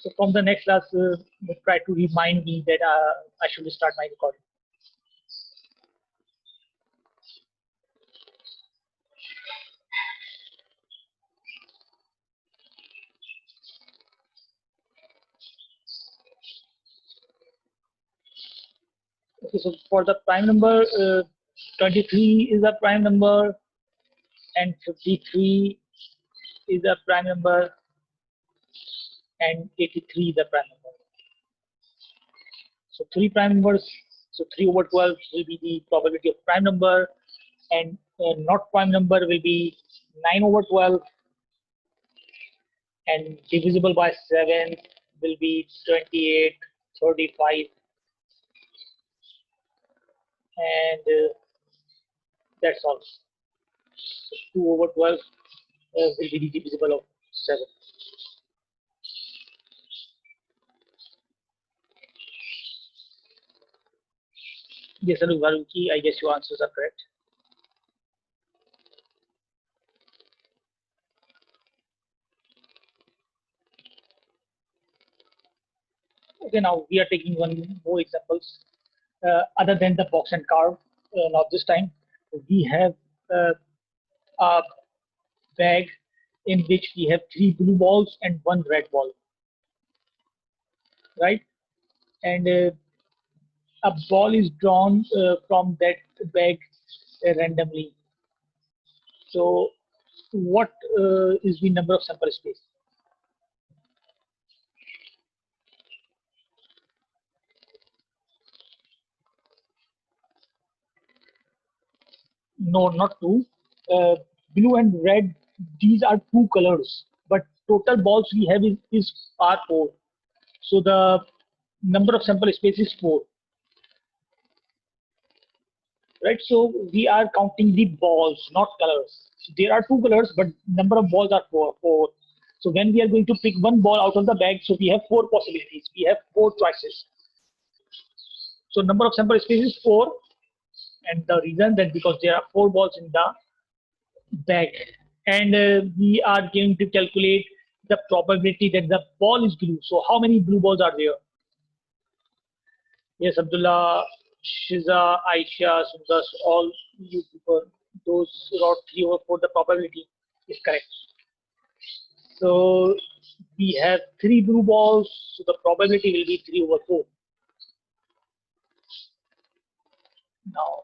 So from the next class, try to remind me that I should start my recording. Okay, so for the prime number, 23 is a prime number, and 53 is a prime number, and 83 is a prime number. So three prime numbers, so 3 over 12 will be the probability of prime number, and not prime number will be 9 over 12, and divisible by 7 will be 28, 35, and that's all. So 2 over 12 will be divisible of 7. Yes, Varuki, I guess your answers are correct. Okay, now we are taking one more examples. Other than the box and carve, now this time we have a bag in which we have 3 blue balls and 1 red ball, right? And a ball is drawn from that bag randomly. So what is the number of sample space? No, not 2. Blue and red, these are 2 colors, but total balls we have are 4. So the number of sample space is 4. Right, so we are counting the balls, not colors. So there are 2 colors, but number of balls are 4. So when we are going to pick one ball out of the bag, so we have 4 possibilities. We have 4 choices. So number of sample space is 4, and the reason that because there are 4 balls in the bag, and we are going to calculate the probability that the ball is blue. So how many blue balls are there? Yes, Abdullah, Shiza, Aisha, Sundas, all you people, those wrote 3 over 4, the probability is correct. So we have 3 blue balls, so the probability will be 3 over 4. Now,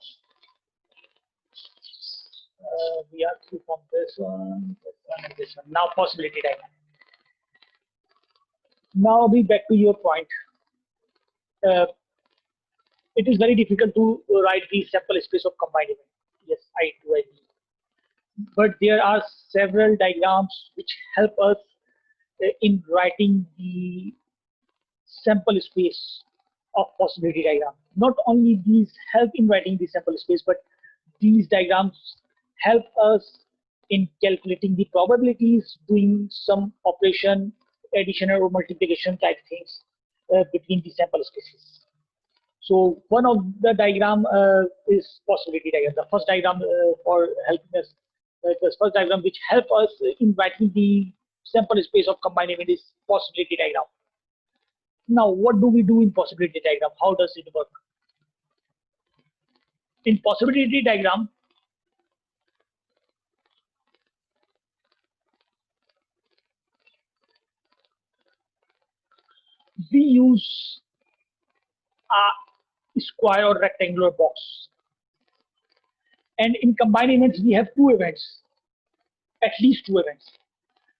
we are through from this one, and this one. Now possibility diagram. Now I'll be back to your point. It is very difficult to write the sample space of combined event. Yes, I do agree. But there are several diagrams which help us in writing the sample space of possibility diagram. Not only these help in writing the sample space, but these diagrams help us in calculating the probabilities, doing some operation, addition or multiplication type things between the sample spaces. So one of the diagram is possibility diagram. The first diagram for helping us, the first diagram which help us in writing the sample space of combined event is possibility diagram. Now, what do we do in possibility diagram? How does it work? In possibility diagram, we use a square or rectangular box. And in combined events, we have 2 events, at least 2 events.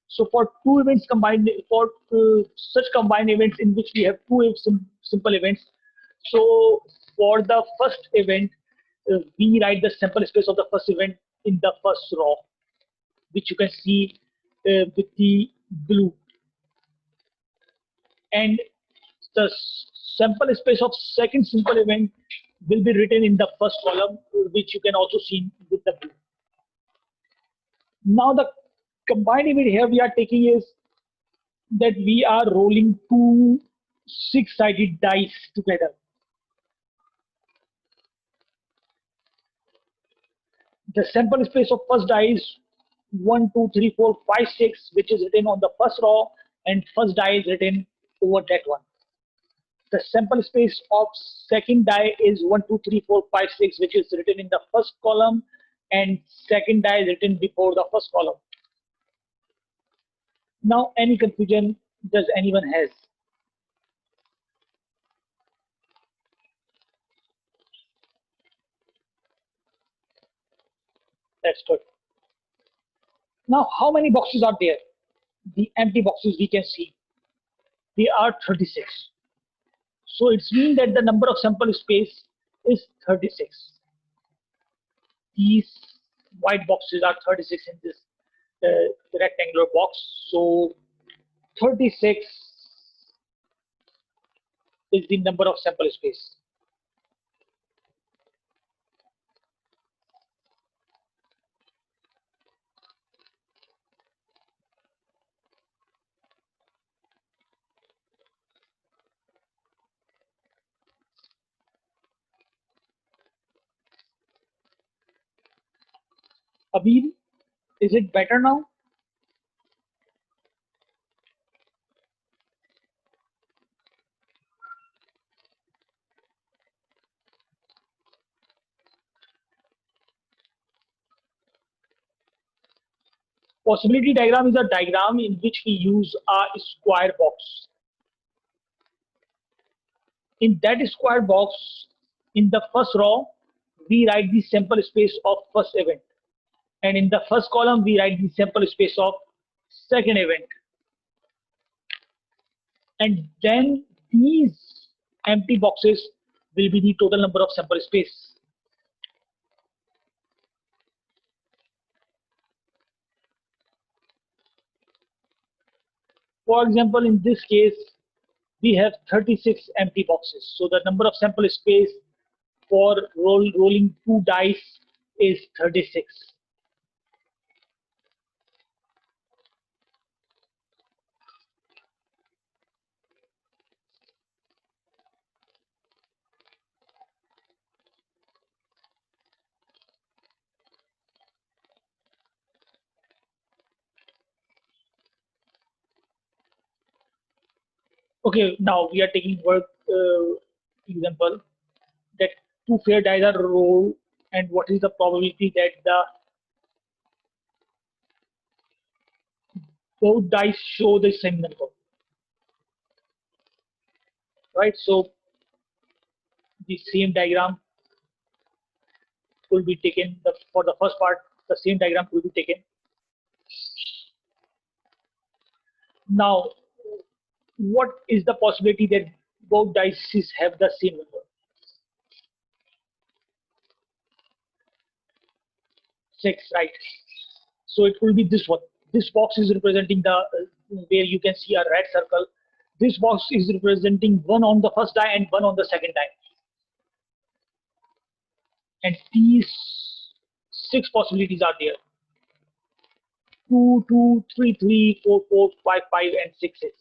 So for 2 events combined, for such combined events in which we have 2 simple events. So for the first event, we write the sample space of the first event in the first row, which you can see with the blue. And the sample space of second simple event will be written in the first column, which you can also see with the blue. Now the combined event here we are taking is that we are rolling 2 6-sided dice together. The sample space of first die is 1, 2, 3, 4, 5, 6, which is written on the first row, and first die is written over that one. The sample space of second die is 1, 2, 3, 4, 5, 6, which is written in the first column, and second die is written before the first column. Now, any confusion does anyone has? That's good. Now, how many boxes are there? The empty boxes we can see. They are 36. So it's mean that the number of sample space is 36. These white boxes are 36 in this rectangular box. So 36 is the number of sample space. Abir, is it better now? Possibility diagram is a diagram in which we use a square box. In that square box, in the first row, we write the sample space of first event. And in the first column, we write the sample space of second event. And then these empty boxes will be the total number of sample space. For example, in this case, we have 36 empty boxes. So the number of sample space for rolling 2 dice is 36. Okay, now we are taking work example that two fair dice are rolled, and what is the probability that the both dice show the same number, right? So the same diagram could be taken for the first part. The same diagram could be taken. Now, what is the possibility that both dice have the same number? 6, right? So it will be this one. This box is representing the where you can see a red circle. This box is representing one on the first die and one on the second die. And these 6 possibilities are there. 2, 2, 3, 3, 4, 4, 5, 5, and 6, 6.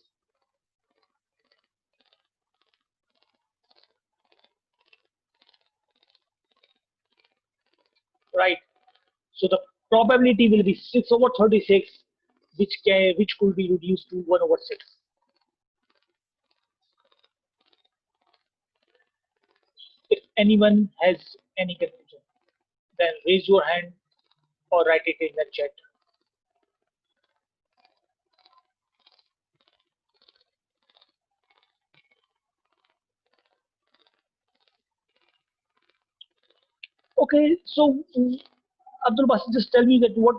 Right. So the probability will be 6 over 36, which could be reduced to 1 over 6. If anyone has any confusion, then raise your hand or write it in the chat. Okay, so Abdul Basit, just tell me that what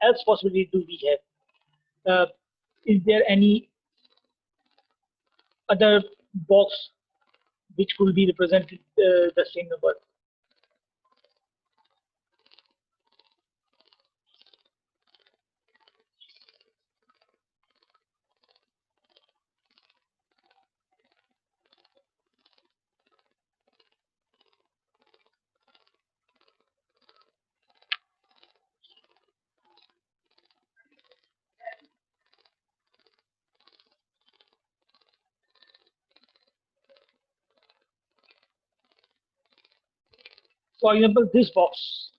else possibility do we have? Is there any other box which could be represented the same number? For example, this box.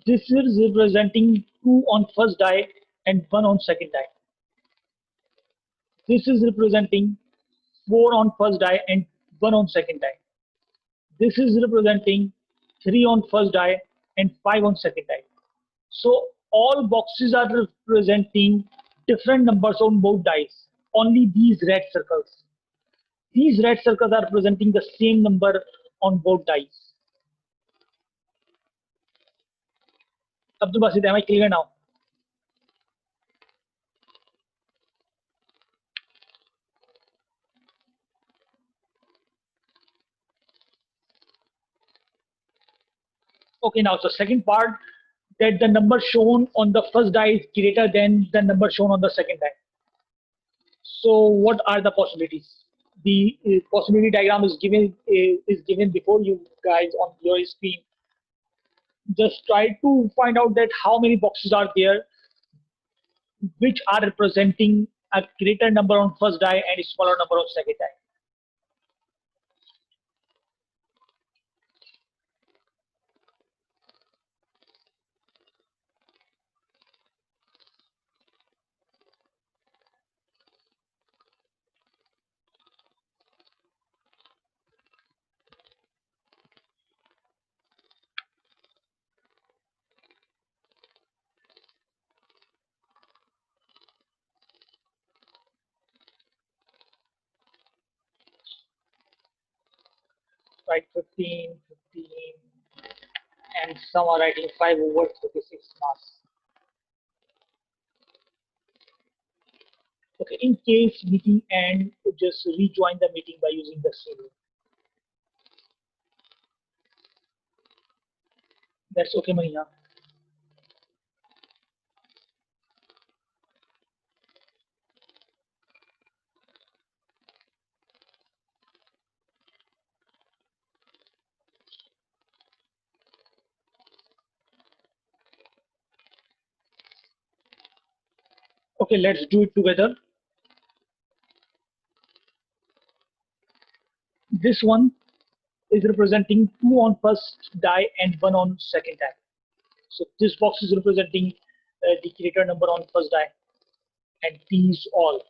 This is representing 2 on first die and 1 on second die. This is representing 4 on first die and 1 on second die. This is representing 3 on first die and 5 on second die. So all boxes are representing different numbers on both dice. Only these red circles. These red circles are representing the same number on both dice. Abdul Basit, am I clear now? Okay, now so second part, that the number shown on the first die is greater than the number shown on the second die. So what are the possibilities? The possibility diagram is given before you guys on your screen. Just try to find out that how many boxes are there which are representing a greater number on first die and a smaller number on second die. Right, 15, 15, and some are writing 5 over 36 mass. Okay, in case meeting end, just rejoin the meeting by using the same. That's okay, Maria. Okay, let's do it together. This one is representing 2 on first die and 1 on second die. So this box is representing the greater number on first die, and these all.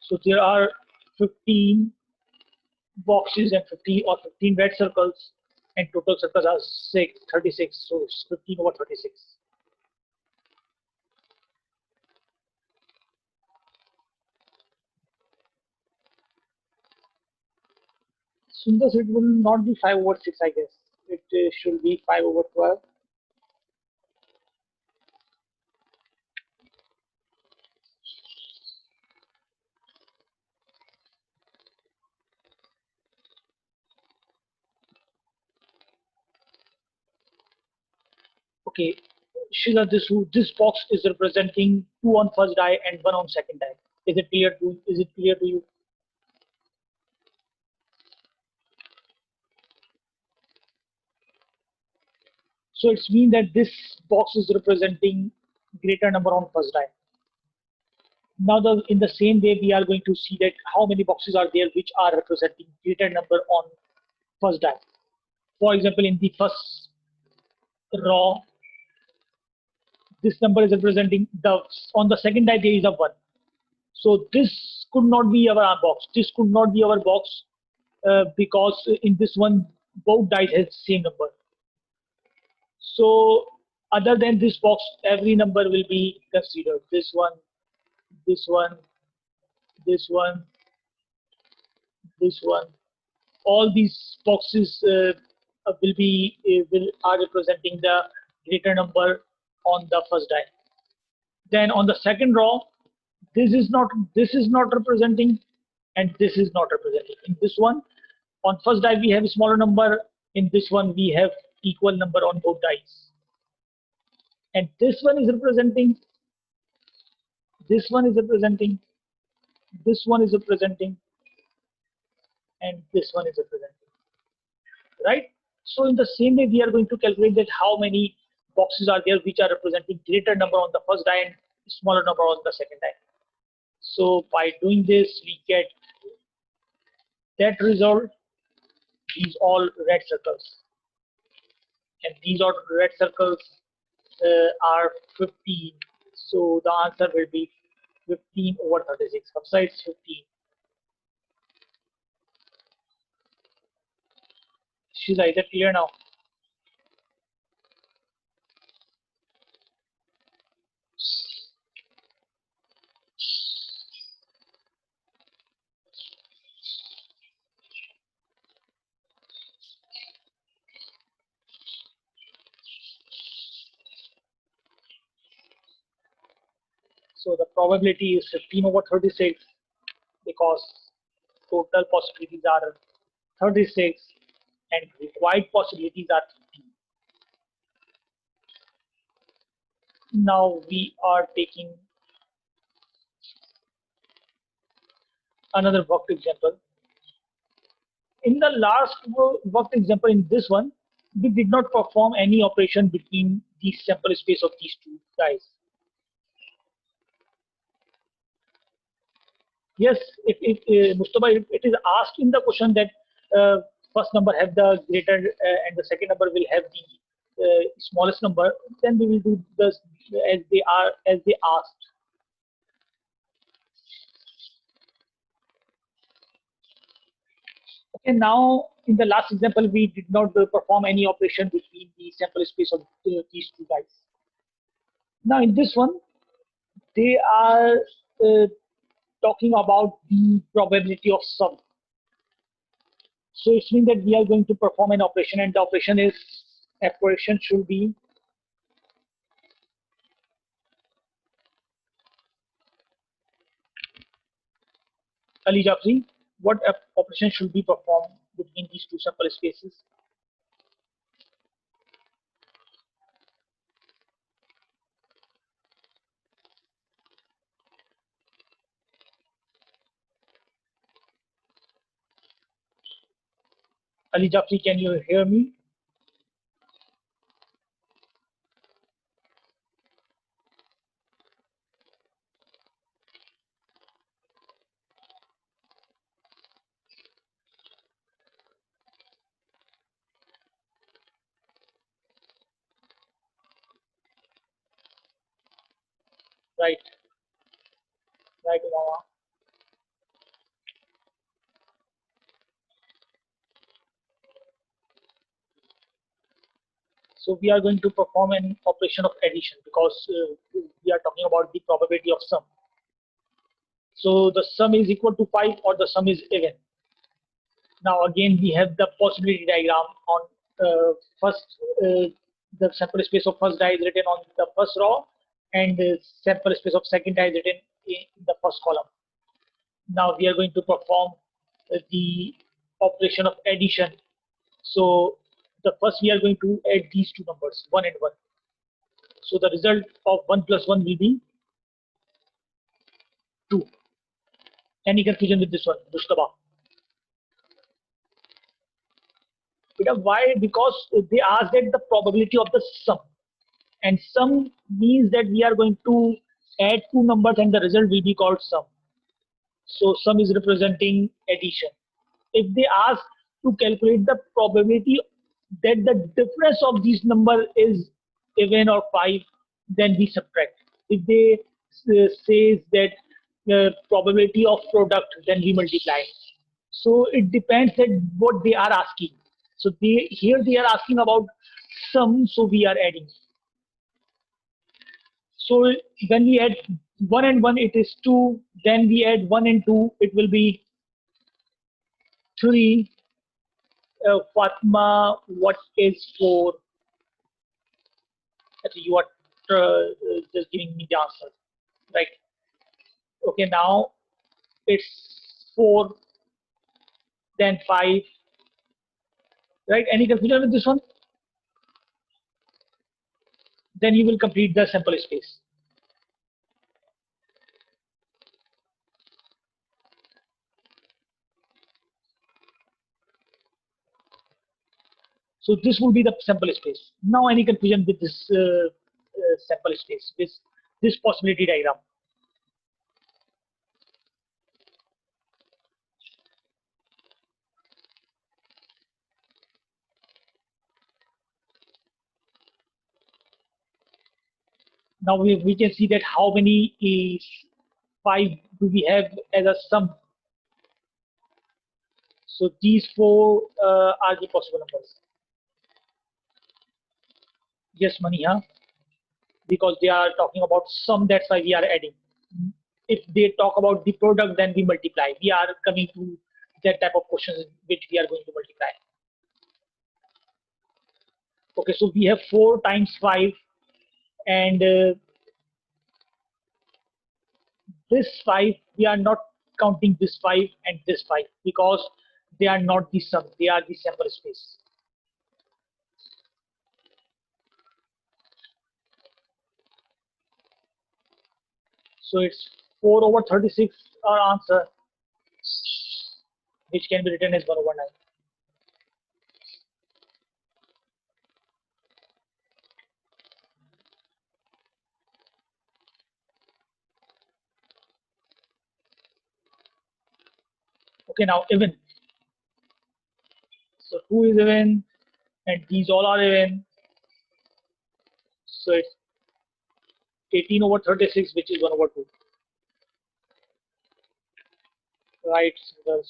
So there are 15 boxes and 15 red circles, and total circles are 36. So it's 15 over 36. Sundar, it will not be 5 over 6, I guess. It should be 5 over 12. Okay, Shiva, this box is representing 2 on first die and 1 on second die. Is it clear to you? So it's mean that this box is representing greater number on first die. Now in the same way, we are going to see that how many boxes are there which are representing greater number on first die. For example, in the first row, this number is representing on the second die there is a 1. So this could not be our box. This could not be our box because in this one both dice has same number. So other than this box, every number will be considered. This one, this one, this one, this one. All these boxes are representing the greater number on the first die. Then on the second row, this is not representing, and this is not representing. In this one, on first die we have a smaller number. In this one we have equal number on both dice. And this one is representing. This one is representing. This one is representing. And this one is representing. Right? So in the same way, we are going to calculate that how many boxes are there which are representing greater number on the first die and smaller number on the second die. So by doing this, we get That result, these all red circles, and these all red circles are 15. So the answer will be 15 over 36. Upside 15. She's either clear now. So the probability is 15 over 36 because total possibilities are 36 and required possibilities are 15. Now we are taking another worked example. In the last worked example, in this one, we did not perform any operation between the sample space of these two guys. Yes, if Mustafa, if it is asked in the question that first number have the greater and the second number will have the smallest number, then we will do this as they asked. Okay, now in the last example, we did not perform any operation between the sample space of these two guys. Now in this one, they are uh, talking about the probability of sum. So it means that we are going to perform an operation, and the operation should be Ali Jafri. What operation should be performed between these two sample spaces? Ali Jafri, can you hear me? Right, right, Umama. So we are going to perform an operation of addition because we are talking about the probability of sum. So the sum is equal to 5 or the sum is even. Now again we have the possibility diagram on first the sample space of first die is written on the first row and the sample space of second die is written in the first column. Now we are going to perform the operation of addition. So the first we are going to add these two numbers 1 and 1. So the result of 1 plus 1 will be 2. Any confusion with this one, Mustafa? Why? Because they asked that the probability of the sum, and sum means that we are going to add two numbers and the result will be called sum. So sum is representing addition. If they ask to calculate the probability that the difference of these number is even or 5, then we subtract. If they says that probability of product, then we multiply. So it depends that what they are asking. So they are asking about sum, so we are adding. So when we add 1 and 1, it is 2. Then we add 1 and 2, it will be 3. Fatma, what is 4? Actually, you are just giving me the answer, right? Okay, now it's 4, then 5, right? Any confusion with this one? Then you will complete the sample space. So this will be the sample space. Now any confusion with this sample space, this possibility diagram? Now we can see that how many is 5 do we have as a sum. So these four are the possible numbers. Yes, Maniha, because they are talking about sum, that's why we are adding. If they talk about the product, then we multiply. We are coming to that type of questions which we are going to multiply. Okay, so we have 4 times 5, and this 5, we are not counting this 5 and this 5 because they are not the sum, they are the sample space. So it's 4 over 36 our answer, which can be written as 1 over 9. Okay, now even. So 2 is even, and these all are even. So it's 18 over 36, which is 1 over 2. Right, and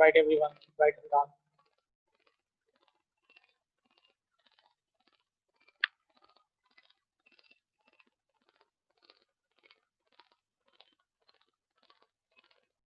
right everyone, write it down.